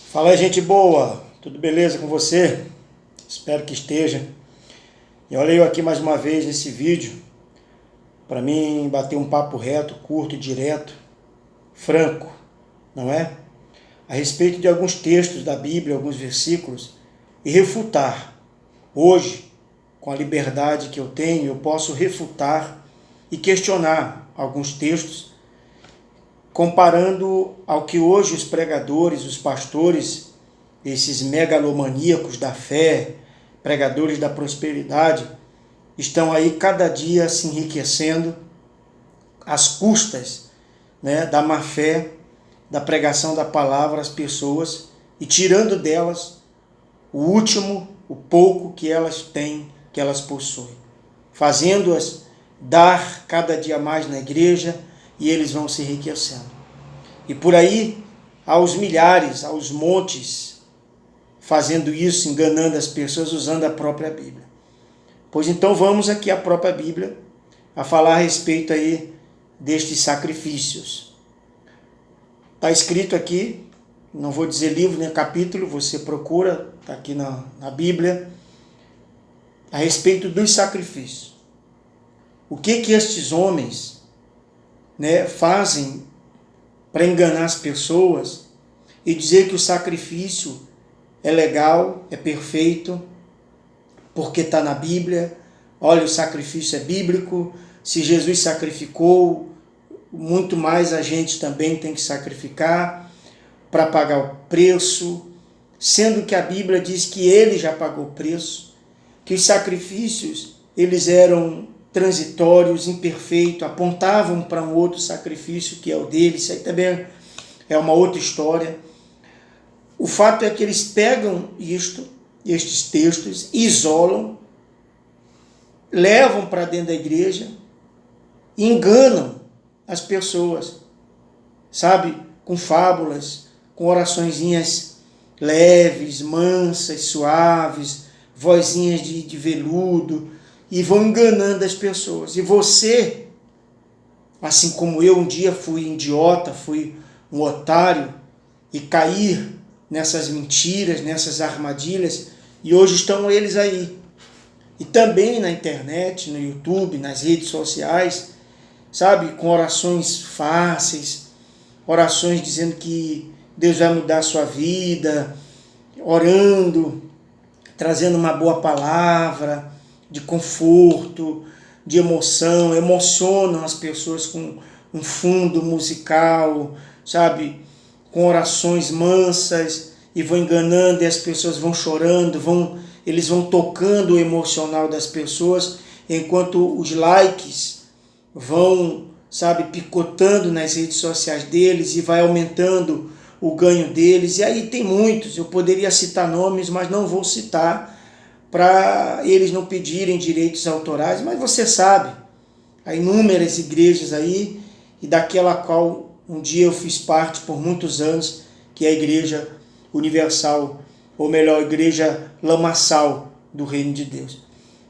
Fala aí, gente boa, tudo beleza com você? Espero que esteja. E olha eu aqui mais uma vez nesse vídeo, para mim bater um papo reto, curto e direto, franco, não é? A respeito de alguns textos da Bíblia, alguns versículos, e refutar. Hoje, com a liberdade que eu tenho, eu posso refutar e questionar alguns textos, comparando ao que hoje os pregadores, os pastores, esses megalomaníacos da fé, pregadores da prosperidade, estão aí cada dia se enriquecendo às custas, da má fé, da pregação da palavra às pessoas e tirando delas o último, o pouco que elas têm, que elas possuem, fazendo-as dar cada dia mais na igreja e eles vão se enriquecendo. E por aí, aos milhares, aos montes, fazendo isso, enganando as pessoas, usando a própria Bíblia. Pois então vamos aqui à própria Bíblia, a falar a respeito aí destes sacrifícios. Está escrito aqui, não vou dizer livro nem capítulo, você procura, está aqui na Bíblia, a respeito dos sacrifícios. O que estes homens fazem para enganar as pessoas e dizer que o sacrifício é legal, é perfeito, porque está na Bíblia. Olha, o sacrifício é bíblico. Se Jesus sacrificou, muito mais a gente também tem que sacrificar para pagar o preço, sendo que a Bíblia diz que ele já pagou o preço, que os sacrifícios eles eram transitórios, imperfeitos, apontavam para um outro sacrifício que é o dele. Isso aí também é uma outra história. O fato é que eles pegam estes textos, isolam, levam para dentro da igreja, enganam as pessoas, sabe? Com fábulas, com oraçõezinhas leves, mansas, suaves, vozinhas de veludo, e vão enganando as pessoas. E você, assim como eu um dia fui idiota, fui um otário, e caí nessas mentiras, nessas armadilhas, e hoje estão eles aí. E também na internet, no YouTube, nas redes sociais, sabe, com orações fáceis, orações dizendo que Deus vai mudar a sua vida, orando, trazendo uma boa palavra de conforto, de emoção, emocionam as pessoas com um fundo musical, sabe, com orações mansas, e vão enganando, e as pessoas vão chorando, eles vão tocando o emocional das pessoas, enquanto os likes vão, sabe, picotando nas redes sociais deles e vai aumentando o ganho deles. E aí tem muitos, eu poderia citar nomes, mas não vou citar para eles não pedirem direitos autorais, mas você sabe, há inúmeras igrejas aí, e daquela qual um dia eu fiz parte por muitos anos, que é a Igreja Universal, ou melhor, a Igreja Lamaçal do Reino de Deus.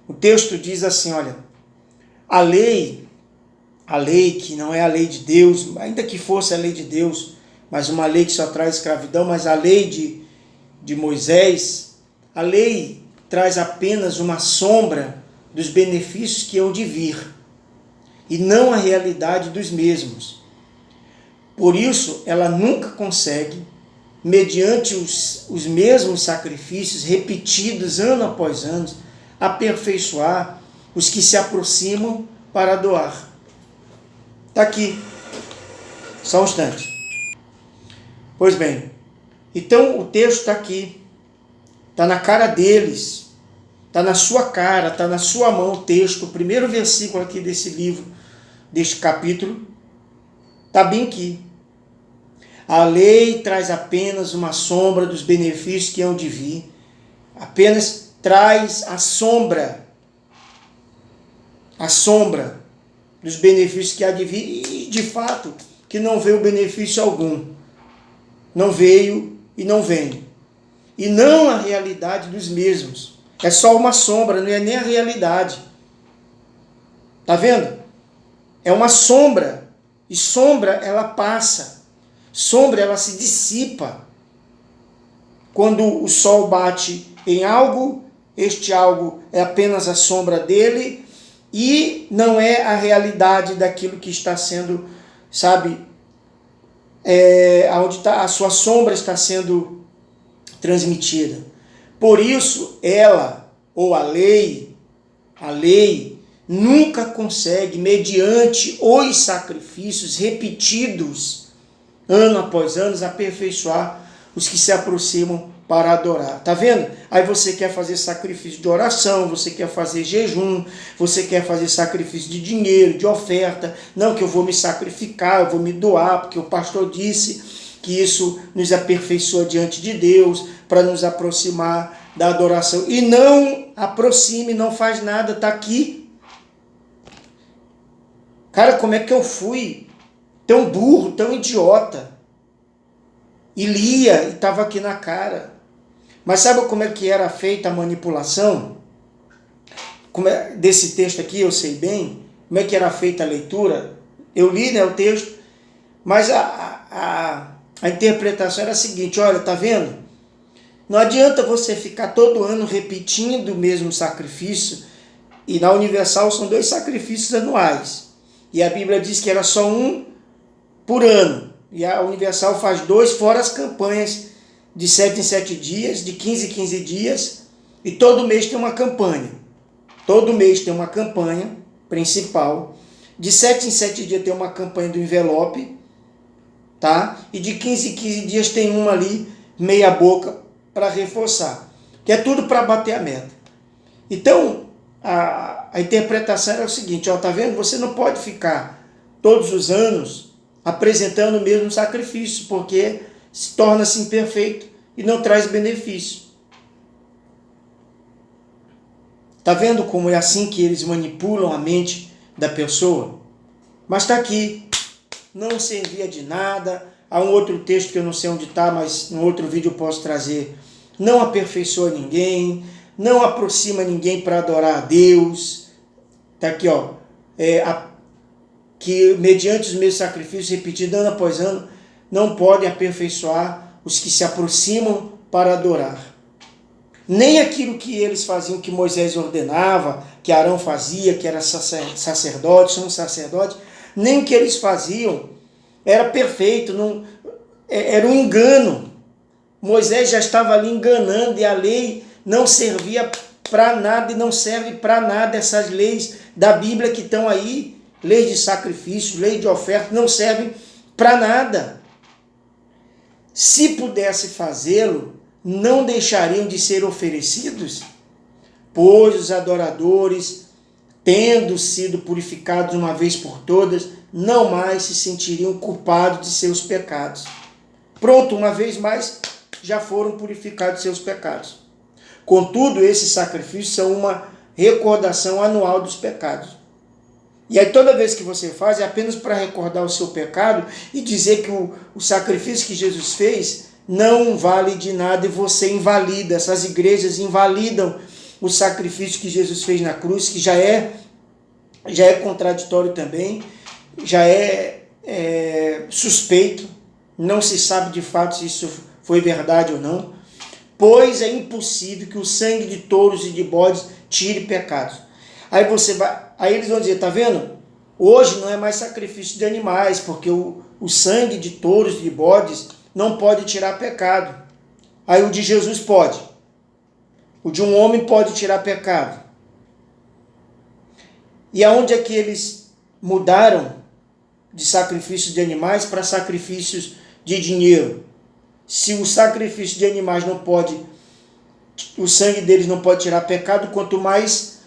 O texto diz assim, olha, a lei que não é a lei de Deus, ainda que fosse a lei de Deus, mas uma lei que só traz escravidão, mas a lei de Moisés, a lei traz apenas uma sombra dos benefícios que hão de vir, e não a realidade dos mesmos. Por isso, ela nunca consegue, mediante os mesmos sacrifícios repetidos ano após ano, aperfeiçoar os que se aproximam para doar. Está aqui, só um instante. Pois bem, então o texto está aqui, está na cara deles, está na sua cara, está na sua mão o texto, o primeiro versículo aqui desse livro, deste capítulo, está bem aqui. A lei traz apenas uma sombra dos benefícios que hão de vir, apenas traz a sombra dos benefícios que há de vir, e de fato que não veio benefício algum, não veio e não vem, e não a realidade dos mesmos, é só uma sombra, não é nem a realidade, tá vendo? É uma sombra, e sombra ela passa, sombra ela se dissipa, quando o sol bate em algo, este algo é apenas a sombra dele e não é a realidade daquilo que está sendo, sabe, onde a sua sombra está sendo transmitida. Por isso, ela, ou a lei, nunca consegue, mediante os sacrifícios repetidos, ano após ano, aperfeiçoar os que se aproximam para adorar. Tá vendo? Aí você quer fazer sacrifício de oração, você quer fazer jejum, você quer fazer sacrifício de dinheiro, de oferta. Não, que eu vou me sacrificar, eu vou me doar, porque o pastor disse que isso nos aperfeiçoa diante de Deus, para nos aproximar da adoração. E não aproxime, não faz nada, tá aqui. Cara, como é que eu fui tão burro, tão idiota? E lia, e estava aqui na cara. Mas sabe como é que era feita a manipulação? Desse texto aqui, eu sei bem, como é que era feita a leitura. Eu li, né, o texto, mas a interpretação era a seguinte: olha, tá vendo? Não adianta você ficar todo ano repetindo o mesmo sacrifício, e na Universal são 2 sacrifícios anuais, e a Bíblia diz que era só um por ano, e a Universal faz 2, fora as campanhas de 7 em 7 dias, de 15 em 15 dias, e todo mês tem uma campanha. Todo mês tem uma campanha principal, de 7 em 7 dias tem uma campanha do envelope, tá? E de 15 em 15 dias tem uma ali, meia boca, para reforçar, que é tudo para bater a meta. Então, a interpretação era o seguinte: ó, tá vendo? Você não pode ficar todos os anos apresentando o mesmo sacrifício, porque se torna-se imperfeito e não traz benefício. Tá vendo como é assim que eles manipulam a mente da pessoa? Mas está aqui, não servia de nada. Há um outro texto que eu não sei onde está, mas no outro vídeo eu posso trazer. Não aperfeiçoa ninguém, não aproxima ninguém para adorar a Deus. Está aqui, ó, que mediante os meus sacrifícios repetidos ano após ano, não podem aperfeiçoar os que se aproximam para adorar. Nem aquilo que eles faziam, que Moisés ordenava, que Arão fazia, que era sacerdote, sumo sacerdote, nem o que eles faziam era perfeito, não, era um engano. Moisés já estava ali enganando, e a lei não servia para nada e não serve para nada. Essas leis da Bíblia que estão aí, leis de sacrifício, lei de oferta, não servem para nada. Se pudesse fazê-lo, não deixariam de ser oferecidos, pois os adoradores, tendo sido purificados uma vez por todas, não mais se sentiriam culpados de seus pecados. Pronto, uma vez mais, já foram purificados de seus pecados. Contudo, esses sacrifícios são uma recordação anual dos pecados. E aí toda vez que você faz, é apenas para recordar o seu pecado e dizer que o sacrifício que Jesus fez não vale de nada, e você invalida. Essas igrejas invalidam o sacrifício que Jesus fez na cruz, que já é contraditório também, já é suspeito, não se sabe de fato se isso foi verdade ou não, pois é impossível que o sangue de touros e de bodes tire pecados. Aí eles vão dizer, tá vendo? Hoje não é mais sacrifício de animais, porque o sangue de touros e de bodes não pode tirar pecado. Aí o de Jesus pode. O de um homem pode tirar pecado. E aonde é que eles mudaram de sacrifício de animais para sacrifícios de dinheiro? Se o sacrifício de animais não pode, o sangue deles não pode tirar pecado, quanto mais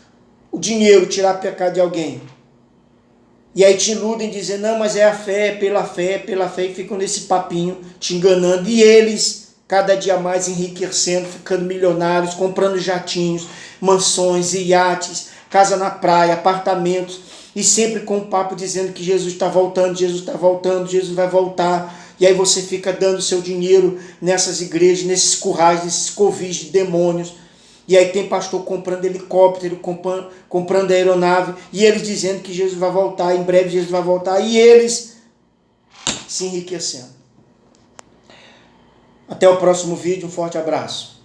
o dinheiro tirar pecado de alguém. E aí te iludem dizendo, não, mas é a fé, pela fé, e ficam nesse papinho, te enganando. E eles, cada dia mais enriquecendo, ficando milionários, comprando jatinhos, mansões, iates, casa na praia, apartamentos, e sempre com o papo dizendo que Jesus está voltando, Jesus vai voltar. E aí você fica dando seu dinheiro nessas igrejas, nesses currais, nesses covis de demônios. E aí tem pastor comprando helicóptero, comprando aeronave, e eles dizendo que Jesus vai voltar, em breve Jesus vai voltar, e eles se enriquecendo. Até o próximo vídeo, um forte abraço.